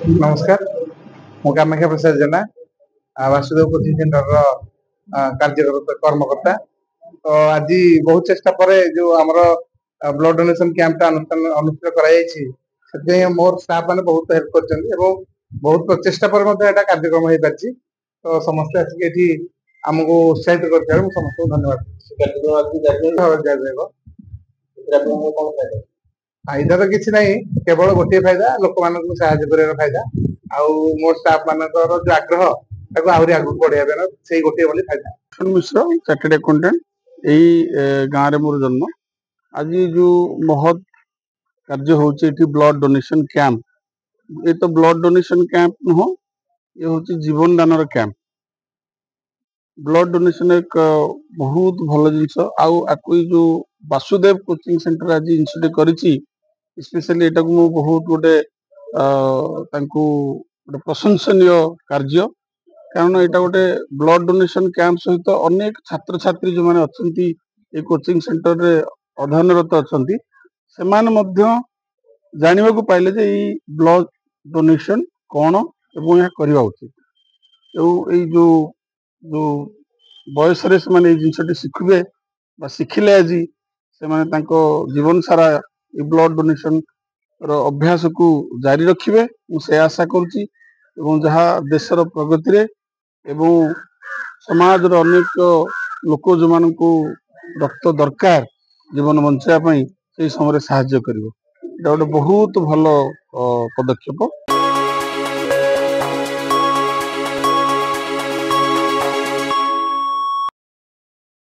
नमस्कार मु कामाख्या प्रसाद जेना Vasudev coaching centre कार्यरत कर्मकर्ता। तो आज बहुत चेष्टा पर जो आमर ब्लड डोनेशन कैंप अनुष्ठित कर मोर स्टाफ मैंने बहुत हेल्प कर बहुत प्रचेषा पर कार्यक्रम हो पार्टी। तो समस्त आसिक आमको उत्साहित कर समस्त धन्यवाद। फायदा तो किसी नहीं, केवल गोटे फायदा लोक मान साहय फायदा आउ मोर स्टाफ मान जो आग्रह आहरी आगे बढ़ाया से गोटे फायदा। मिश्र चार्टेड अकाउंटेंट यही गाँव में मोर जन्म। आज जो महत कार्य होची ब्लड डोनेशन कैंप, ये तो ब्लड डोनेशन कैंप नुह, ये हूँ जीवन दान कैंप। ब्लड डोनेशन एक बहुत भल जिनस आउ जो वासुदेव कोचिंग सेंटर आज इनिशिएटिव करिछि, स्पेशली एटा को बहुत गोटे प्रशंसनीय कार्य। कारण यहाँ गोटे ब्लड डोनेशन कैंप सहित अनेक छात्र छात्री जो मैंने अच्छा कोचिंग सेंटर रे अध्ययनरत अच्छा से जानवा को पाइले जे ब्लड डोनेशन कौन एवं यह करवा उचित। जो जो बयस जिनटी शिखे शिखिले आज से जीवन सारा ब्लड डोनेशन अभ्यास को जारी रखिए से आशा करुच्ची। जहाँ देशर प्रगति रे एवं समाज अनेक लोक जो मान को रक्त दरकार जीवन बचाई से समय साहाय्य कर बहुत भल पदक्षेप।